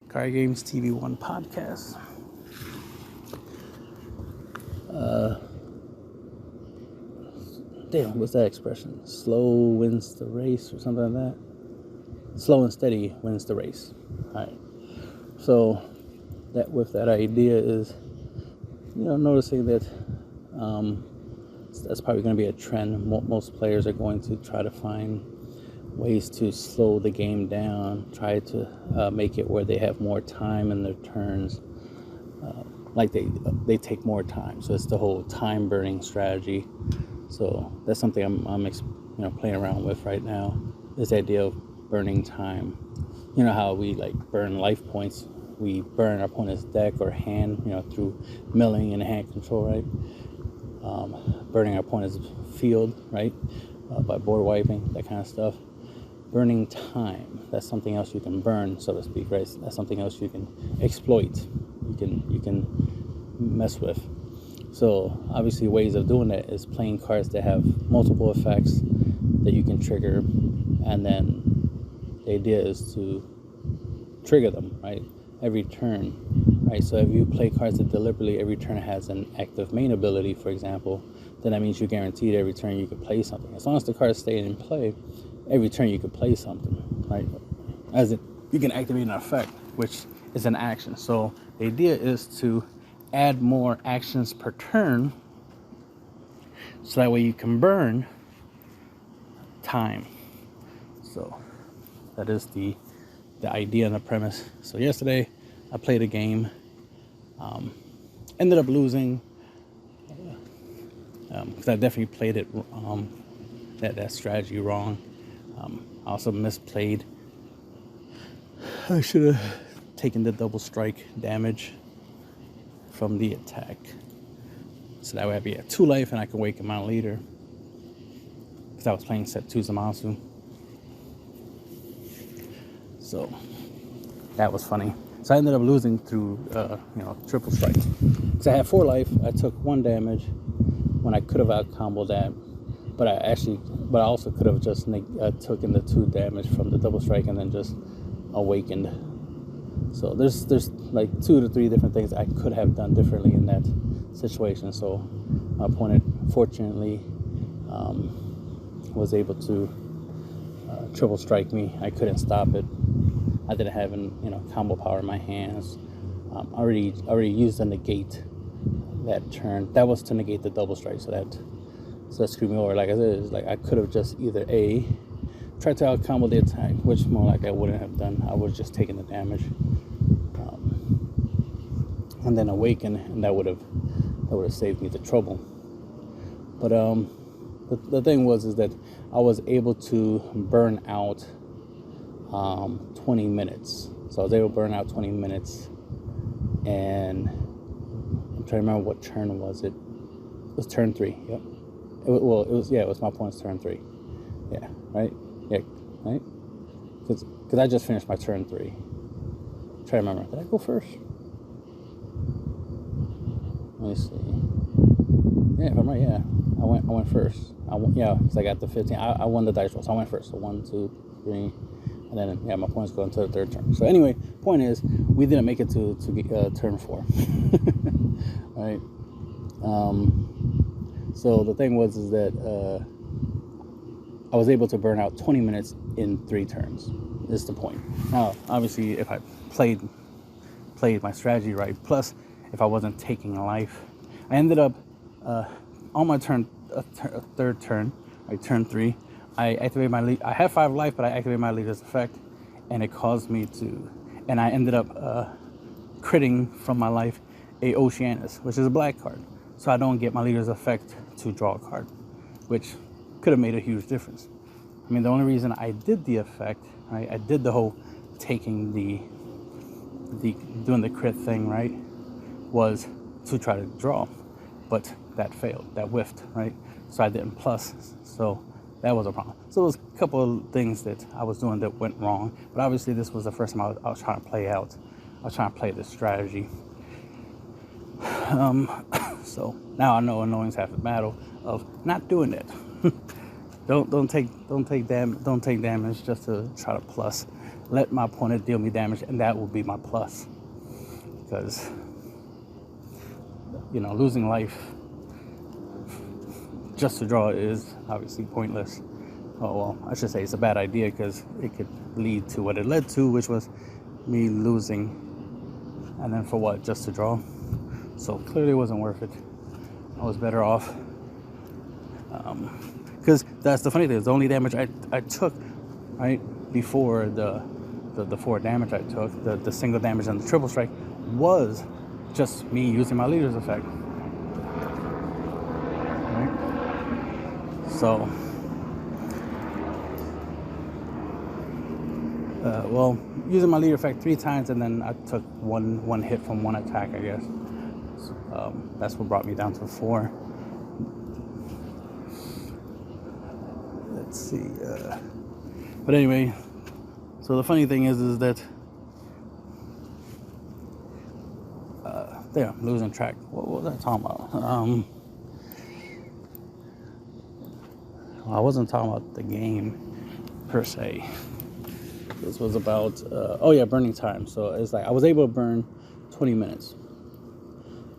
CardGamesTV1 Podcast. What's that expression? Slow wins the race or something like that? Slow and steady wins the race. All right. So that idea is, noticing that that's probably going to be a trend. Most players are going to try to find ways to slow the game down, try to make it where they have more time in their turns, like they take more time. So it's the whole time burning strategy. So that's something I'm playing around with right now. This idea of burning time. You know how we burn life points. We burn our opponent's deck or hand, through milling and hand control, right? Burning our opponent's field, right? By board wiping, that kind of stuff. Burning time, that's something else you can burn, so to speak, right? That's something else you can exploit, you can mess with. So obviously ways of doing that is playing cards that have multiple effects that you can trigger, and then the idea is to trigger them, right? Every turn, right? So if you play cards that deliberately every turn has an active main ability, for example, then that means you're guaranteed every turn you can play something. As long as the cards stay in play, every turn you could play something, right? You can activate an effect, which is an action. So the idea is to add more actions per turn, so that way you can burn time. So that is the idea and the premise. So yesterday I played a game, ended up losing, because I definitely played it that strategy wrong. I also misplayed. I should have taken the double strike damage from the attack, so that way I'd be at 2 life and I can wake my leader, because I was playing set 2 Zamasu. So that was funny. So I ended up losing through triple strike, because I had 4 life. I took 1 damage when I could have out comboed that, but I also could have just taken the 2 damage from the double strike and then just awakened. So there's like 2 to 3 different things I could have done differently in that situation. So my opponent fortunately was able to triple strike me. I couldn't stop it. I didn't have combo power in my hands. I already used a negate that turn. That was to negate the double strike. So that screwed me over. Like I said, I could have just either tried to out combo the attack, which more like I wouldn't have done. I would have just taken the damage, and then awaken, and that would have saved me the trouble. But the thing was that I was able to burn out 20 minutes. So I was able to burn out 20 minutes, and I'm trying to remember what turn was it. It was turn 3. Yep. It was my opponent's turn 3. Yeah, right? Yeah, right? Because I just finished my turn 3. Try to remember. Did I go first? Let me see. Yeah, if I'm right, yeah. I went first. Because I got the 15. I won the dice roll, so I went first. So 1, 2, 3, and then my points go into the 3rd turn. So anyway, point is, we didn't make it to turn 4. Right? So the thing was that I was able to burn out 20 minutes in 3 turns. Is the point. Now, obviously, if I played my strategy right, plus if I wasn't taking a life, I ended up on my turn, 3rd turn, like turn 3, I activated my lead. I had 5 life, but I activated my leader's effect, and it caused me to, and I ended up critting from my life a Oceanus, which is a black card. So I don't get my leader's effect to draw a card, which could have made a huge difference. I mean, the only reason I did the effect, right? I did the whole taking doing the crit thing, right? Was to try to draw, but that failed. That whiffed, right? So I didn't plus. So that was a problem. So there was a couple of things that I was doing that went wrong. But obviously, this was the first time I was trying to play out. I was trying to play this strategy. So now I know knowing's half the battle of not doing it. Don't take damage just to try to plus. let my opponent deal me damage, and that will be my plus. Because, you know, losing life just to draw is obviously pointless. Oh, well, I should say it's a bad idea, because it could lead to what it led to, which was me losing. And then for what? Just to draw? So clearly it wasn't worth it. I was better off. Because that's the funny thing. The only damage I took, right, before the 4 damage I took, the single damage and the triple strike, was just me using my leader's effect. Right? So... well, using my leader effect 3 times, and then I took one hit from 1 attack, I guess. So, that's what brought me down to 4. Let's see. But anyway, so the funny thing is that there, I'm losing track. What was I talking about? Well, I wasn't talking about the game per se. This was about, burning time. So it's like I was able to burn 20 minutes.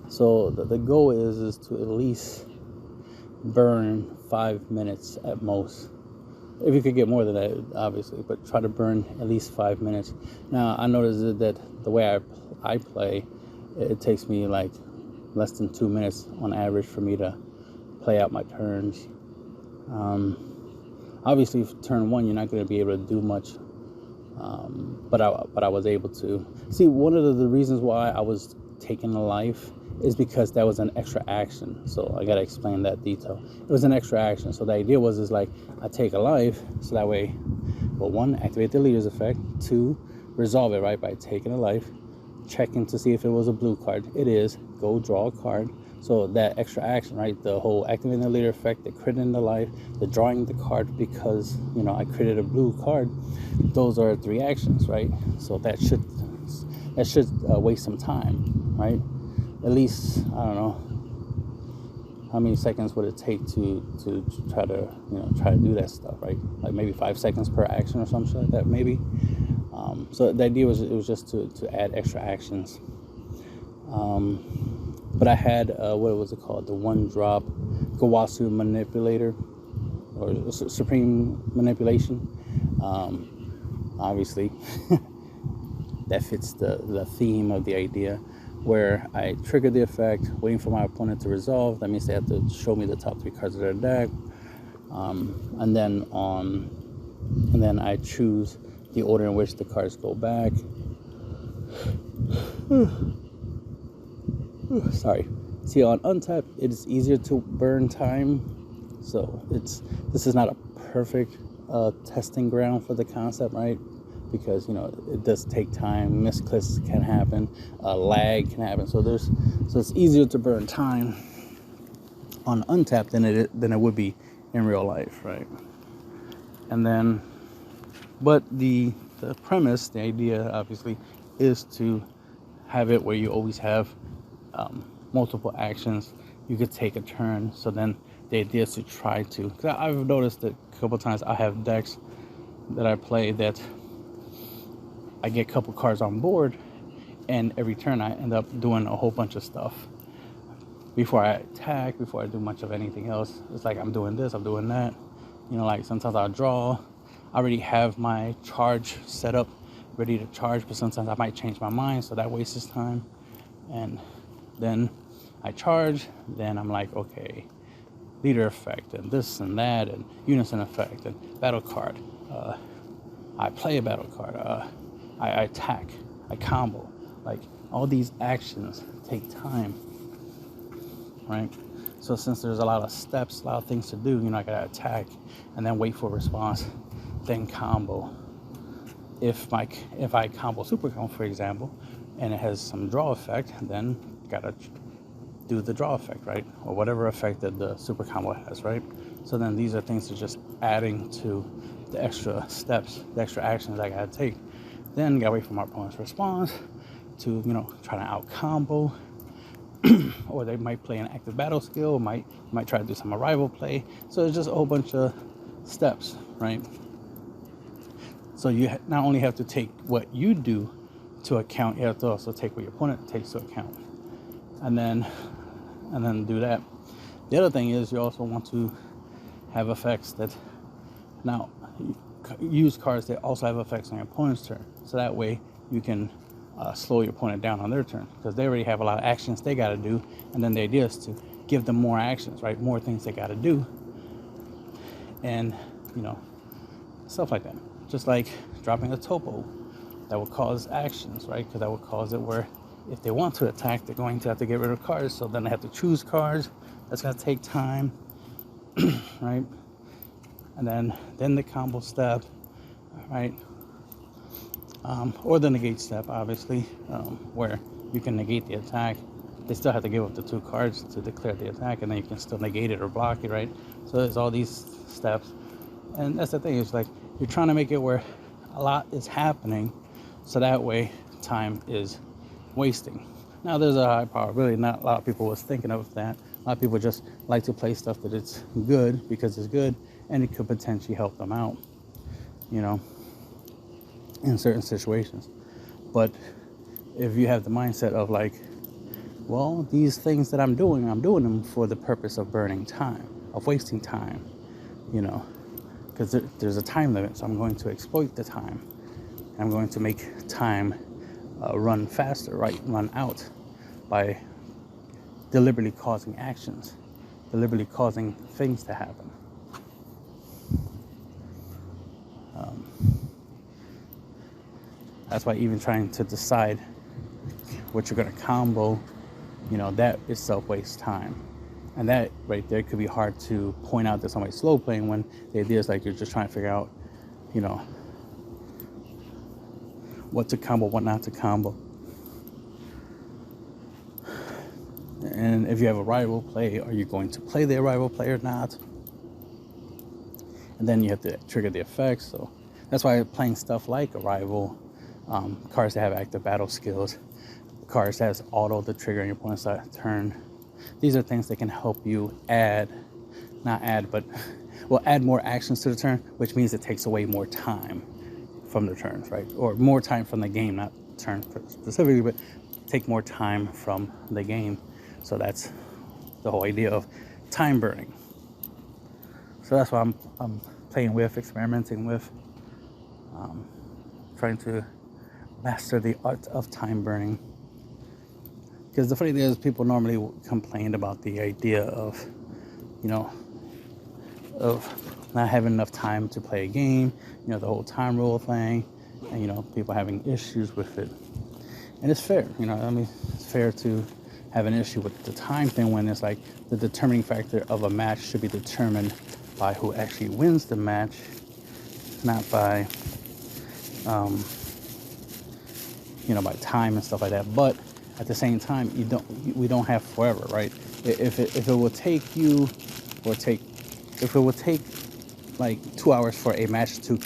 So the goal is to at least burn 5 minutes at most. If you could get more than that, obviously, but try to burn at least 5 minutes. Now, I noticed that the way I play, it takes me like less than 2 minutes on average for me to play out my turns. Obviously, for turn 1, you're not going to be able to do much. But I was able to. See, one of the reasons why I was taking a life is because that was an extra action. So I gotta explain that detail. It was an extra action. So the idea was like I take a life, so that way, well, 1, activate the leader's effect. 2, resolve it, right, by taking a life, checking to see if it was a blue card. It is. Go draw a card. So that extra action, right, the whole activating the leader effect, the critting the life, the drawing the card because, you know, I critted a blue card. Those are 3 actions, right? So that should waste some time, right? At least, I don't know, how many seconds would it take to try to do that stuff, right? Like maybe 5 seconds per action or something like that, maybe. So the idea was, it was just to add extra actions. But I had, what was it called? The 1-drop Gawasu Manipulator, or Supreme Manipulation. Obviously, that fits the theme of the idea, where I trigger the effect, waiting for my opponent to resolve. That means they have to show me the top 3 cards of their deck. And then I choose the order in which the cards go back. Sorry. See, on untap, it is easier to burn time. So this is not a perfect testing ground for the concept, right? Because, you know, it does take time. Misclicks can happen. Lag can happen. So it's easier to burn time on untap than it would be in real life, right? And then, but the premise, the idea, obviously, is to have it where you always have multiple actions. You could take a turn. So then the idea is to try to, because I've noticed that a couple times I have decks that I play that I get a couple cards on board, and every turn I end up doing a whole bunch of stuff. Before I attack, before I do much of anything else, it's like I'm doing this, I'm doing that. You know, like sometimes I'll draw. I already have my charge set up, ready to charge, but sometimes I might change my mind, so that wastes time. And then I charge, then I'm like, okay, leader effect, and this and that, and unison effect, and battle card. I play a battle card. I attack. I combo. Like, all these actions take time, right? So since there's a lot of steps, a lot of things to do, you know, I gotta attack and then wait for a response, then combo. If I combo super combo, for example, and it has some draw effect, then gotta do the draw effect, right? Or whatever effect that the super combo has, right? So then these are things that are just adding to the extra steps, the extra actions I gotta take. Then gotta wait for my opponent's response to, you know, try to out combo. Or they might play an active battle skill, might try to do some arrival play. So it's just a whole bunch of steps, right? So you not only have to take what you do to account, you have to also take what your opponent takes to account, and then do that. The other thing is you also want to have effects that now use cards that also have effects on your opponent's turn, so that way you can slow your opponent down on their turn, because they already have a lot of actions they got to do, and then the idea is to give them more actions, right? More things they got to do, and stuff like that. Just like dropping a topo, that will cause actions, right? Because that will cause it where if they want to attack, they're going to have to get rid of cards, so then they have to choose cards. That's going to take time, right? And then the combo step, right? Or the negate step, obviously, where you can negate the attack. They still have to give up the 2 cards to declare the attack, and then you can still negate it or block it, right? So there's all these steps, and that's the thing. It's like you're trying to make it where a lot is happening, so that way time is wasting. Now there's a high probability not a lot of people was thinking of that. A lot of people just like to play stuff that it's good because it's good, and it could potentially help them out, in certain situations. But if you have the mindset of like, well, these things that I'm doing them for the purpose of burning time, of wasting time, because there's a time limit, so I'm going to exploit the time. I'm going to make time run faster, right? Run out by deliberately causing actions, deliberately causing things to happen. That's why even trying to decide what you're going to combo, that itself wastes time. And that right there could be hard to point out that somebody's slow playing, when the idea is like you're just trying to figure out, what to combo, what not to combo. And if you have a rival play, are you going to play the rival play or not? And then you have to trigger the effects. So that's why playing stuff like a rival, cards that have active battle skills, cards that has auto to trigger on your opponent's turn. These are things that can help you add more actions to the turn, which means it takes away more time from the turns, right? Or more time from the game, not turn specifically, but take more time from the game. So that's the whole idea of time burning. So that's what I'm playing with, experimenting with, trying to master the art of time burning. Because the funny thing is, people normally complain about the idea of, of not having enough time to play a game, the whole time rule thing, and, people having issues with it. And it's fair, it's fair to have an issue with the time thing, when it's like the determining factor of a match should be determined by who actually wins the match, not by, by time and stuff like that. But at the same time, we don't have forever, right? If it will take like 2 hours for a match to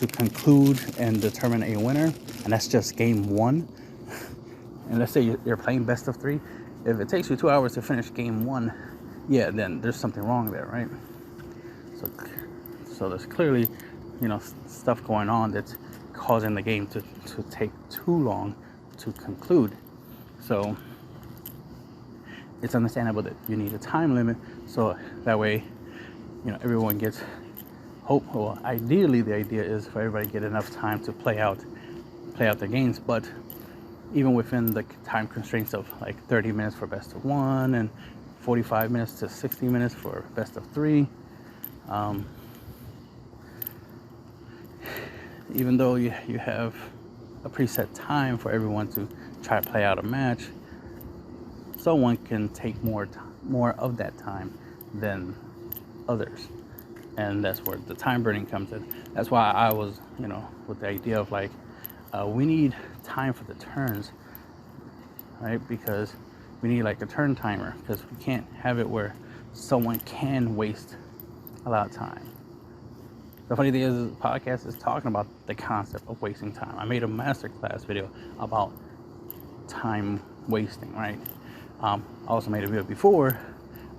conclude and determine a winner, and that's just game 1. And let's say you're playing best of 3. If it takes you 2 hours to finish game 1, yeah, then there's something wrong there, right? So there's clearly, stuff going on that's causing the game to take too long to conclude. So it's understandable that you need a time limit, so that way, everyone gets hope. Well, ideally, the idea is for everybody to get enough time to play out their games. But even within the time constraints of like 30 minutes for best of 1 and 45 minutes to 60 minutes for best of 3, even though you have a preset time for everyone to try to play out a match, someone can take more of that time than others, and that's where the time burning comes in. That's why I was, with the idea of like, we need time for the turns, right? Because we need like a turn timer, because we can't have it where someone can waste a lot of time. The funny thing is, the podcast is talking about the concept of wasting time. I made a masterclass video about time wasting, right? I also made a video before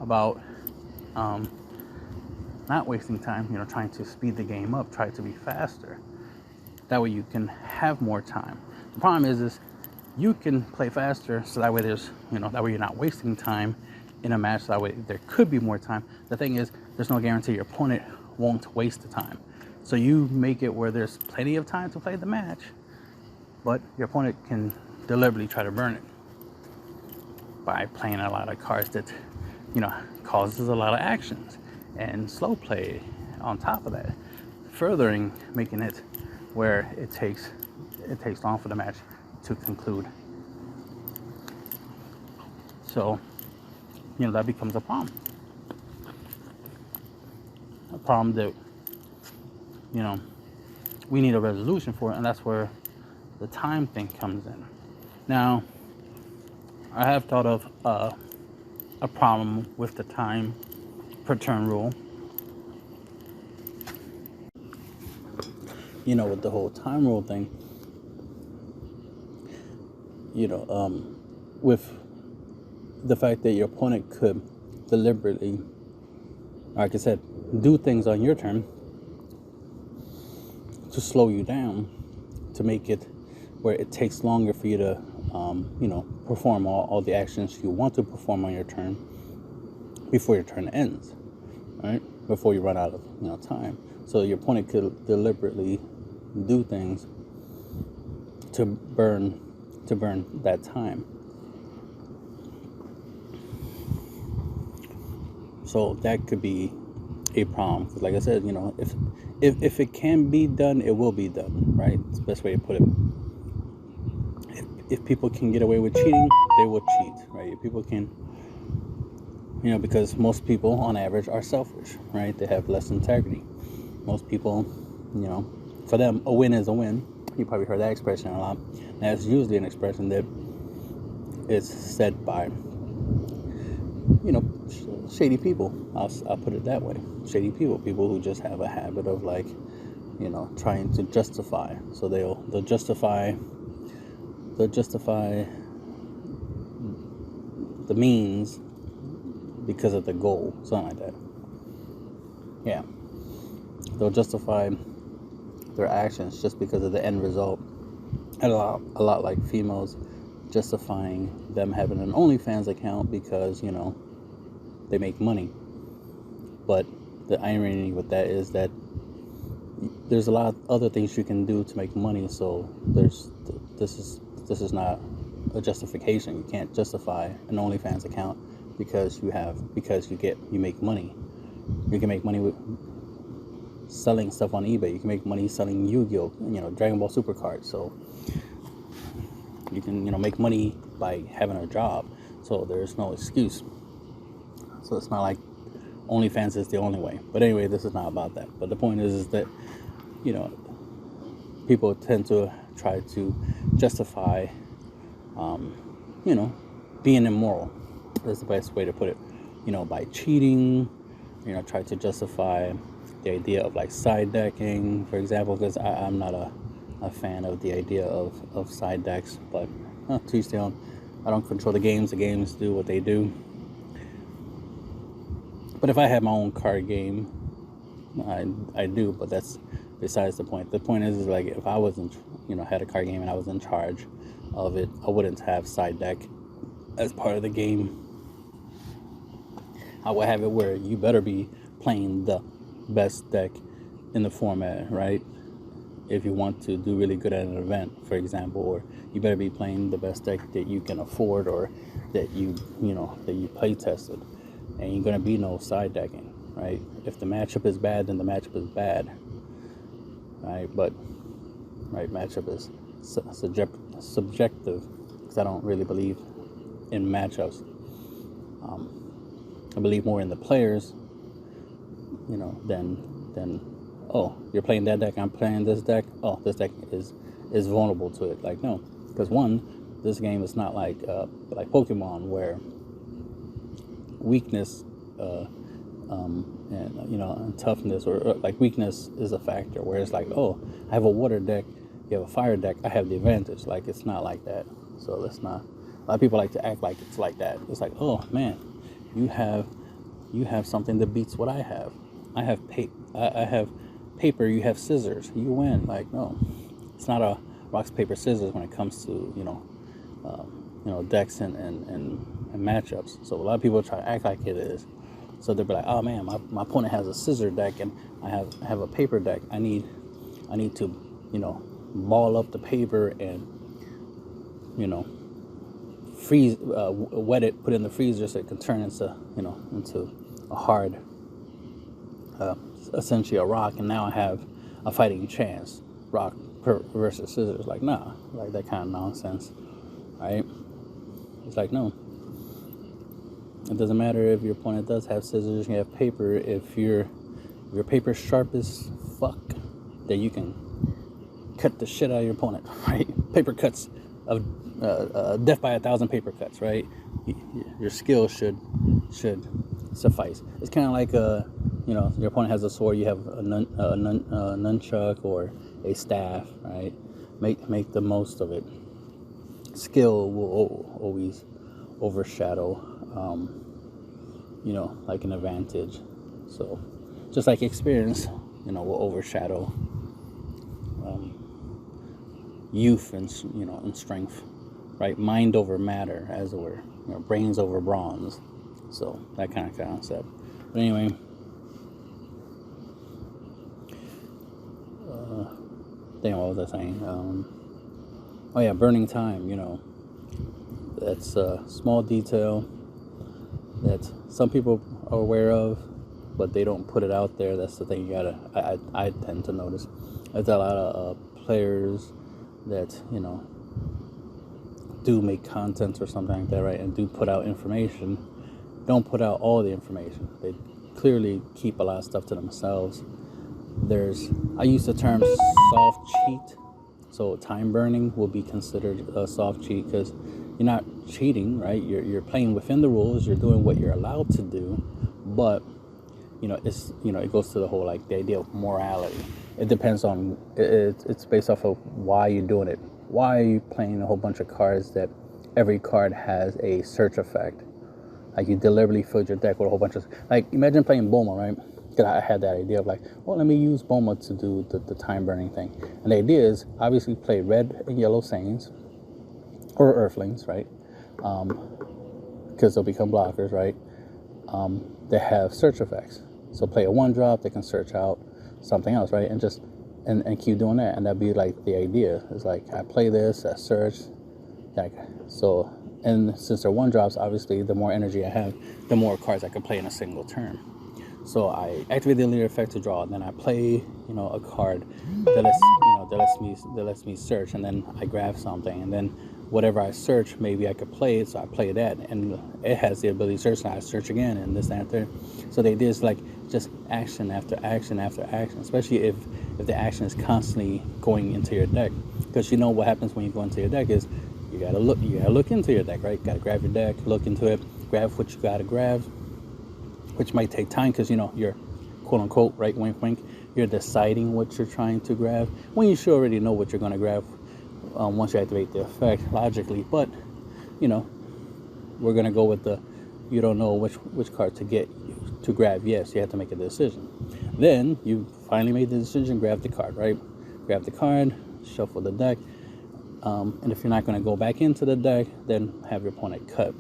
about not wasting time, trying to speed the game up, try to be faster. That way you can have more time. The problem is you can play faster, so that way that way you're not wasting time in a match. So that way there could be more time. The thing is, there's no guarantee your opponent won't waste the time. So you make it where there's plenty of time to play the match, but your opponent can deliberately try to burn it by playing a lot of cards that, causes a lot of actions and slow play on top of that, furthering making it where it takes long for the match to conclude. So, that becomes a problem. A problem that, we need a resolution for it, and that's where the time thing comes in. Now, I have thought of a problem with the time per turn rule. With the whole time rule thing, with the fact that your opponent could deliberately, like I said, do things on your turn to slow you down, to make it where it takes longer for you to, perform all the actions you want to perform on your turn before your turn ends, right? Before you run out of, time. So your opponent could deliberately do things to burn that time. So that could be a problem. Because like I said, if it can be done, it will be done, right? It's the best way to put it. If people can get away with cheating, they will cheat, right? If people can, because most people on average are selfish, right? They have less integrity. Most people, for them, a win is a win. You probably heard that expression a lot. That's usually an expression that is said by, shady people. I'll put it that way. Shady people who just have a habit of trying to justify. So they'll justify the means because of the goal, something like that. Yeah, they'll justify their actions just because of the end result. And a lot like females justifying them having an OnlyFans account because they make money. But the irony with that is that there's a lot of other things you can do to make money. So this is not a justification. You can't justify an OnlyFans account because you make money. You can make money with selling stuff on eBay. You can make money selling Yu-Gi-Oh, Dragon Ball Super cards. So you can, make money by having a job. So there's no excuse. So it's not like OnlyFans is the only way. But anyway, this is not about that. But the point is that, people tend to try to justify, being immoral. That's the best way to put it. By cheating, try to justify the idea of like side decking, for example, because I'm not a fan of the idea of side decks, but to each their own. I don't control the games do what they do. But if I had my own card game, I do, but that's besides the point. The point is like if I wasn't, had a card game and I was in charge of it, I wouldn't have side deck as part of the game. I would have it where you better be playing the best deck in the format, right? If you want to do really good at an event, for example, or you better be playing the best deck that you can afford or that you play tested. And you're gonna be no side decking, right? If the matchup is bad, then the matchup is bad, right? But matchup is subjective because I don't really believe in matchups. I believe more in the players, than oh, you're playing that deck, I'm playing this deck. Oh, this deck is vulnerable to it. Like no, because one, this game is not like Pokemon where weakness and toughness or like weakness is a factor. Where it's like, oh, I have a water deck, you have a fire deck, I have the advantage. Like it's not like that. So that's not. A lot of people like to act like it's like that. It's like, oh man, you have something that beats what I have. I have paper, you have scissors, you win. Like no, it's not a rocks, paper, scissors when it comes to, decks and matchups. So a lot of people try to act like it is. So they'll be like, oh man, my opponent has a scissor deck and I have a paper deck. I need to, ball up the paper and, freeze, wet it, put it in the freezer so it can turn into a hard, essentially a rock, and now I have a fighting chance. Rock versus scissors. Like, nah, like that kind of nonsense, right? It's like, no. It doesn't matter if your opponent does have scissors, you have paper. If your paper's sharp as fuck, then you can cut the shit out of your opponent, right? Paper cuts of death by 1,000 paper cuts, right? Your skill should suffice. It's kind of like your opponent has a sword, you have a nunchuck or a staff, right? Make the most of it. Skill will always overshadow, like an advantage. So just like experience, will overshadow youth and strength, right? Mind over matter, as it were. Brains over bronze. So that kind of concept. But anyway, what was I saying? Burning time. That's a small detail that some people are aware of, but they don't put it out there. That's the thing I tend to notice. There's a lot of players that do make content or something like that, right, and do put out information, don't put out all the information. They clearly keep a lot of stuff to themselves. I use the term soft cheat. So time burning will be considered a soft cheat because you're not cheating, right? You're playing within the rules. You're doing what you're allowed to do, but it goes to the whole the idea of morality. It depends on it's based off of why you're doing it. Why are you playing a whole bunch of cards that every card has a search effect? Like, you deliberately filled your deck with a whole bunch of, imagine playing Boma, right? Because I had that idea of let me use Boma to do the time burning thing. And the idea is obviously play red and yellow Saints or Earthlings, right? Because they'll become blockers, right? They have search effects. So play a 1-drop, they can search out something else, right? And just and keep doing that. And that'd be the idea. It's I play this, I search, so. And since they're 1-drops, obviously, the more energy I have, the more cards I can play in a single turn. So I activate the leader effect to draw, and then I play, a card that lets me search, and then I grab something, and then whatever I search, maybe I could play it, so I play that, and it has the ability to search, and I search again, and this, that, and third. So the idea is just action after action after action, especially if the action is constantly going into your deck, because what happens when you go into your deck is you gotta look into your deck, right? Gotta grab your deck, look into it, grab what you gotta grab, which might take time because you're quote unquote, right, wink wink, you're deciding what you're trying to grab when you should already know what you're gonna grab once you activate the effect logically. But we're gonna go with you don't know which card to grab. Yes, you have to make a decision. Then you finally made the decision, grab the card, right? Grab the card, shuffle the deck. And if you're not going to go back into the deck, then have your opponent cut.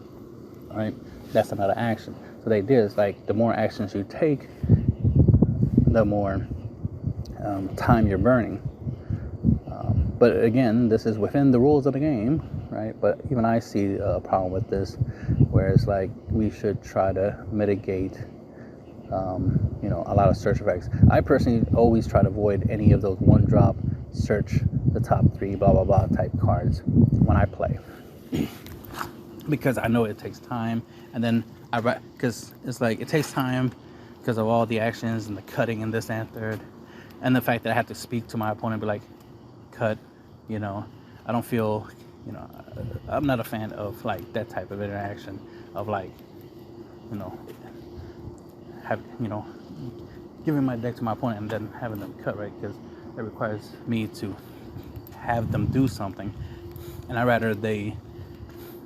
All right, that's another action. So the idea is the more actions you take, the more time you're burning. But again, this is within the rules of the game, right? But even I see a problem with this, where it's we should try to mitigate, a lot of search effects. I personally always try to avoid any of those 1-drop search the top 3 blah blah blah type cards when I play, because I know it takes time, and then because it's it takes time because of all the actions and the cutting and this and third, and the fact that I have to speak to my opponent, be cut, I don't feel, I'm not a fan of that type of interaction of giving my deck to my opponent and then having them cut, right? Because it requires me to have them do something, and I'd rather they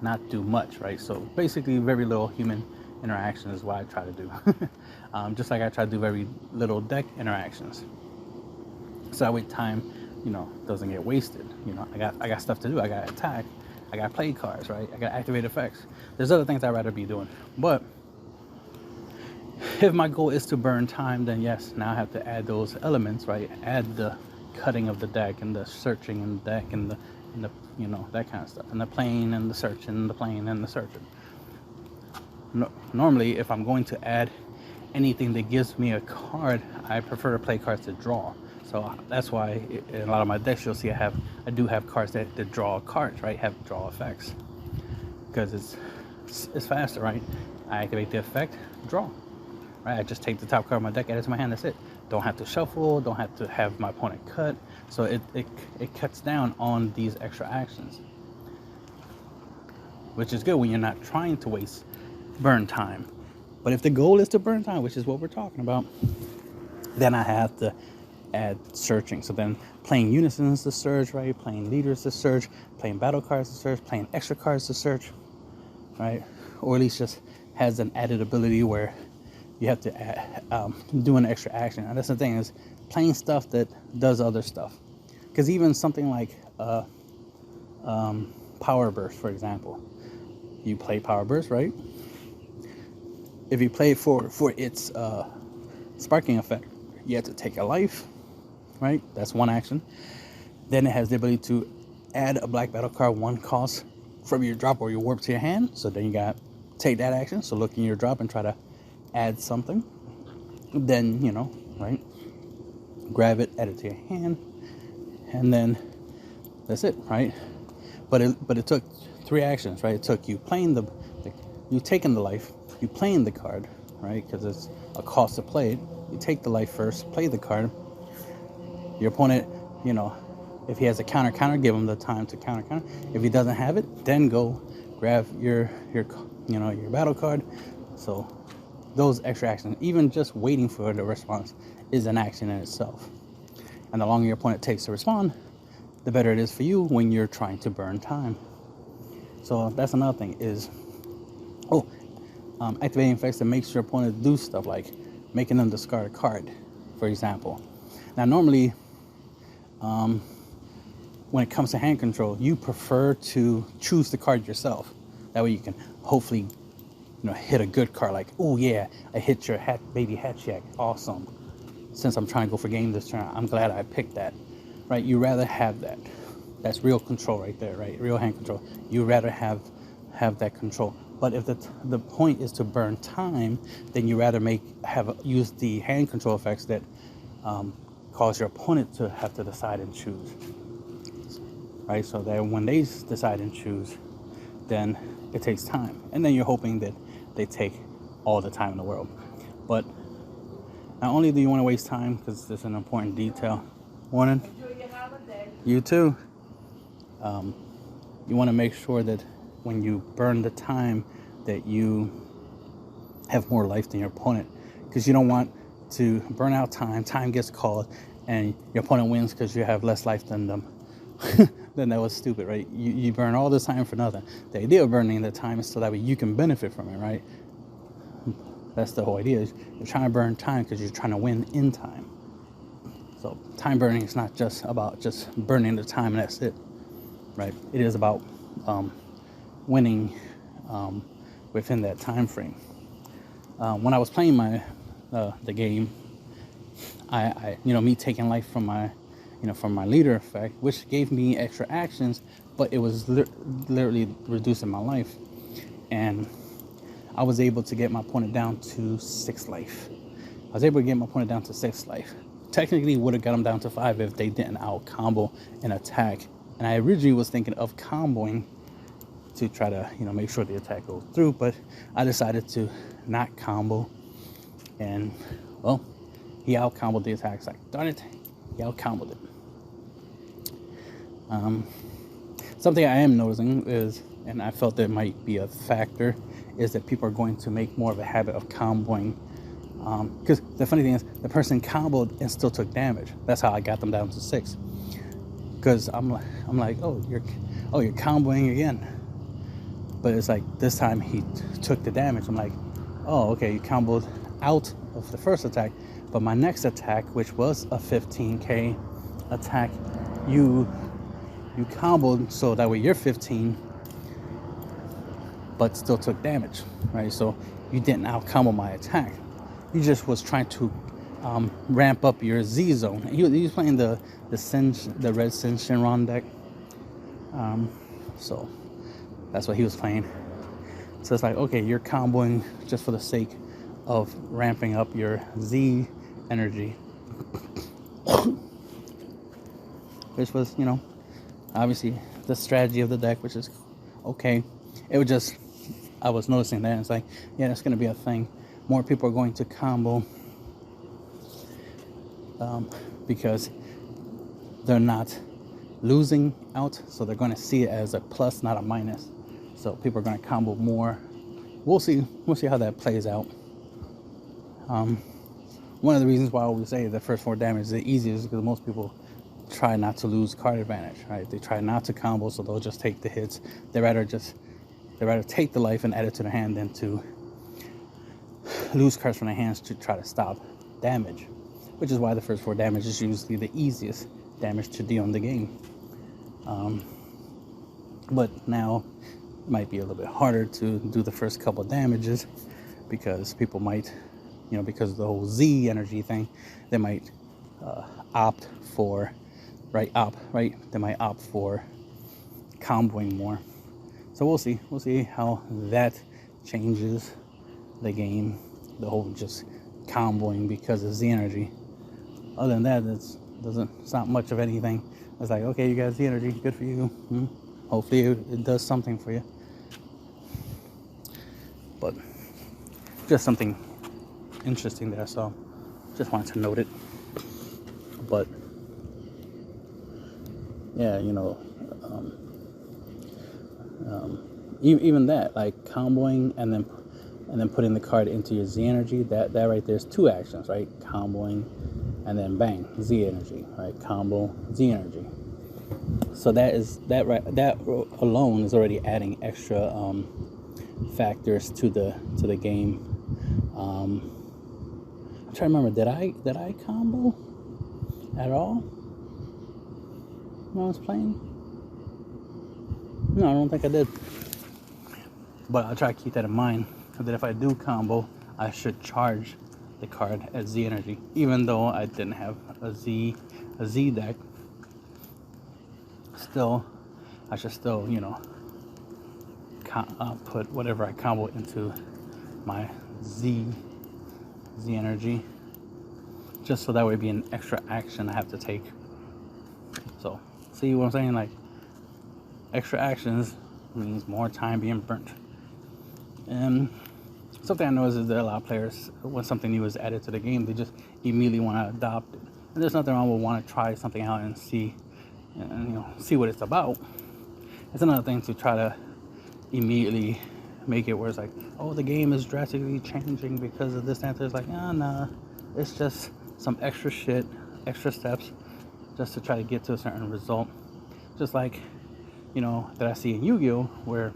not do much, right? So basically very little human interaction is what I try to do. Just like I try to do very little deck interactions, so that way time doesn't get wasted. I got stuff to do. I got attack. I got play cards, right? I got activate effects. There's other things I'd rather be doing. But if my goal is to burn time, then yes, now I have to add those elements, right? Add the cutting of the deck and the searching in the deck and the that kind of stuff, and the playing and the searching, and the playing and the searching. Normally, if I'm going to add anything that gives me a card, I prefer to play cards to draw. So that's why in a lot of my decks you'll see I do have cards that draw cards, right? Have draw effects, because it's faster, right? I activate the effect, draw, right? I just take the top card of my deck, add it to my hand. That's it. Don't have to shuffle. Don't have to have my opponent cut. So it cuts down on these extra actions, which is good when you're not trying to burn time. But if the goal is to burn time, which is what we're talking about, then I have to add searching. So then playing unisons to search, right? Playing leaders to search, playing battle cards to search, playing extra cards to search, right? Or at least just has an added ability where you have to do an extra action. And that's the thing, is playing stuff that does other stuff. Because even something like Power Burst, for example, you play Power Burst, right? If you play for its sparking effect, you have to take a life, right? That's one action. Then it has the ability to add a black battle card, 1 cost from your drop or your warp to your hand. So then you got to take that action. So look in your drop and try to add something. Then, right? Grab it, add it to your hand, and then that's it, right? But it took 3 actions, right? It took you playing you taking the life, you playing the card, right? Because it's a cost to play it. You take the life first, play the card. Your opponent, if he has a counter, give him the time to counter. If he doesn't have it, then go grab your battle card. So those extra actions, even just waiting for the response, is an action in itself. And the longer your opponent takes to respond, the better it is for you when you're trying to burn time. So that's another thing is, activating effects that makes your opponent do stuff like making them discard a card, for example. Now, normally, when it comes to hand control, you prefer to choose the card yourself. That way you can hopefully, hit a good card like, oh yeah, I hit your baby Hatchiak, awesome. Since I'm trying to go for game this turn, I'm glad I picked that, right? You rather have that. That's real control right there, right? Real hand control. You rather have that control. But if the point is to burn time, then you rather use the hand control effects that cause your opponent to have to decide and choose, right? So that when they decide and choose, then it takes time, and then you're hoping that they take all the time in the world. But not only do you want to waste time, because this is an important detail. Morning. Enjoy your holiday. You too. You want to make sure that when you burn the time, that you have more life than your opponent, because you don't want to burn out time. Time gets called, and your opponent wins because you have less life than them. Then that was stupid, right? You burn all this time for nothing. The idea of burning the time is so that way you can benefit from it, right? That's the whole idea. You're trying to burn time because you're trying to win in time. So time burning is not just about just burning the time and that's it, right? It is about winning within that time frame. When I was playing the game, I me taking life from my leader effect, which gave me extra actions, but it was literally reducing my life, and I was able to get my opponent down to 6 life. I was able to get my opponent down to 6 life. Technically, would have got them down to 5 if they didn't out combo and attack. And I originally was thinking of comboing to try to make sure the attack goes through, but I decided to not combo, and well, he out comboed the attack. It's like, darn it, he out comboed it. Something I am noticing is, and I felt that might be a factor, is that people are going to make more of a habit of comboing. Because the funny thing is, the person comboed and still took damage. That's how I got them down to 6. Because I'm like, you're comboing again. But it's like this time he took the damage. I'm like, okay, you comboed out of the first attack, but my next attack, which was a 15k attack, you comboed so that way you're 15, but still took damage, right? So you didn't out combo my attack. You just was trying to ramp up your Z zone. He was playing the red Sin Shenron deck. So that's what he was playing. So it's like, okay, you're comboing just for the sake of ramping up your Z energy. Which was, obviously the strategy of the deck, which is okay. It was just, I was noticing that, and it's like, yeah, that's going to be a thing. More people are going to combo because they're not losing out, so they're going to see it as a plus, not a minus. So people are going to combo more. We'll see how that plays out. One of the reasons why I always say the first 4 damage is the easiest is because most people try not to lose card advantage, right? They try not to combo, so they'll just take the hits. They rather take the life and add it to the hand than to lose cards from their hands to try to stop damage, which is why the first 4 damage is usually the easiest damage to deal in the game. But now it might be a little bit harder to do the first couple damages because people might, because of the whole Z energy thing, they might opt for, right? They might opt for comboing more. So we'll see how that changes the game, the whole just comboing because of Z energy. Other than that, it's not much of anything. It's like, okay, you got Z energy, good for you. Hopefully it does something for you. But just something interesting there, so just wanted to note it. But yeah, even that, like comboing and then putting the card into your Z energy, that right there's 2 actions, right? Comboing and then bang, Z energy, right? Combo, Z energy. So that alone is already adding extra factors to the game. I'm trying to remember, did I combo at all when I was playing? No, I don't think I did. But I'll try to keep that in mind, that if I do combo, I should charge the card as Z energy, even though I didn't have a Z deck. Still, I should still, put whatever I combo into my Z energy, just so that would be an extra action I have to take. So, see what I'm saying? Like, extra actions means more time being burnt. And something I noticed is that a lot of players, when something new is added to the game, they just immediately want to adopt it. And there's nothing wrong with want to try something out and see what it's about. It's another thing to try to immediately make it where it's like, oh, the game is drastically changing because of this answer. It's like, nah, it's just some extra shit, extra steps, just to try to get to a certain result. Just like, that I see in Yu-Gi-Oh, where,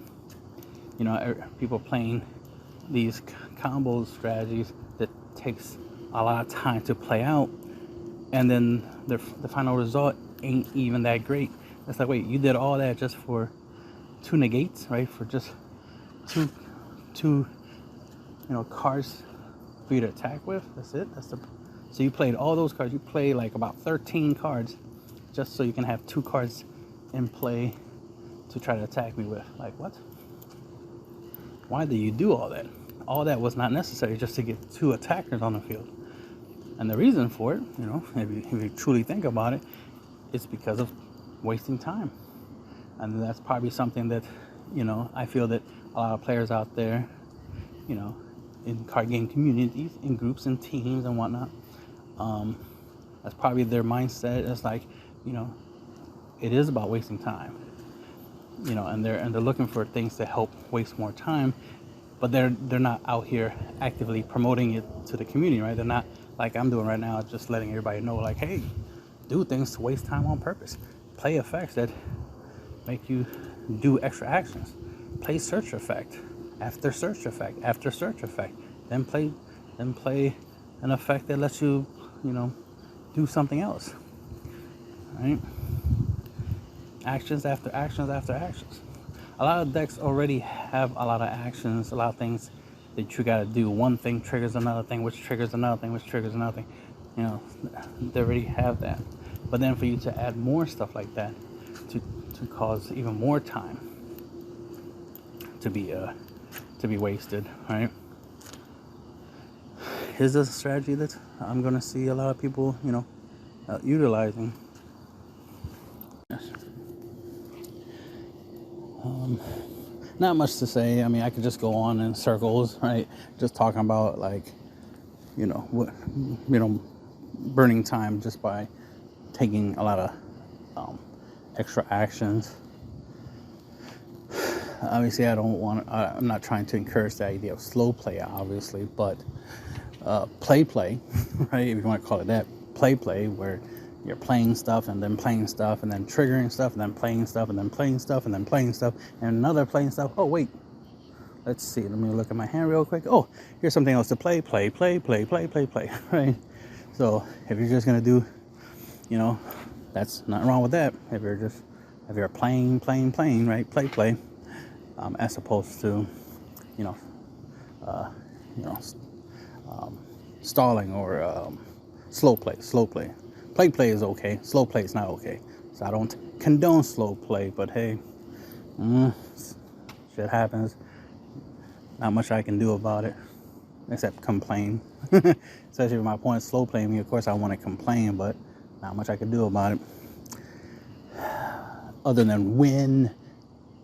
people playing these combo strategies that takes a lot of time to play out, and then the final result ain't even that great. It's like, wait, you did all that just for 2 negates, right? For just two cards for you to attack with. That's it. So you played all those cards. You played like about 13 cards just so you can have 2 cards in play to try to attack me with. Like, what? Why did you do all that? All that was not necessary just to get 2 attackers on the field. And the reason for it, if you truly think about it, it's because of wasting time. And that's probably something that, I feel that a lot of players out there, in card game communities, in groups and teams and whatnot, that's probably their mindset. It's like, it is about wasting time. And they're looking for things to help waste more time, but they're not out here actively promoting it to the community, right? They're not like I'm doing right now, just letting everybody know, like, hey, do things to waste time on purpose. Play effects that make you do extra actions. Play search effect after search effect after search effect. Then play an effect that lets you, do something else, right? actions after actions after actions. A lot of decks already have a lot of actions, a lot of things that you gotta do. One thing triggers another thing, which triggers another thing, which triggers another thing. You know, they already have that. But then for you to add more stuff like that, to cause even more time to be wasted, right? Is this a strategy that I'm gonna see a lot of people, utilizing? Yes. Not much to say. I mean, I could just go on in circles, right? Just talking about burning time just by taking a lot of extra actions. Obviously, I'm not trying to encourage the idea of slow play, obviously, but play, right? If you want to call it that, play, where you're playing stuff and then playing stuff and then triggering stuff and then playing stuff and then playing stuff and then playing stuff and another playing stuff. Oh, wait. Let's see. Let me look at my hand real quick. Oh, here's something else to play, right? So if you're just going to do, that's nothing wrong with that. If you're playing, right? Play, as opposed to, stalling or slow play. Play is okay. Slow play is not okay. So I don't condone slow play, but hey, shit happens. Not much I can do about it, except complain. Especially if my opponent's slow playing me, of course I want to complain, but not much I can do about it. Other than win,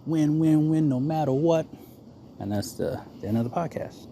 no matter what. And that's the end of the podcast.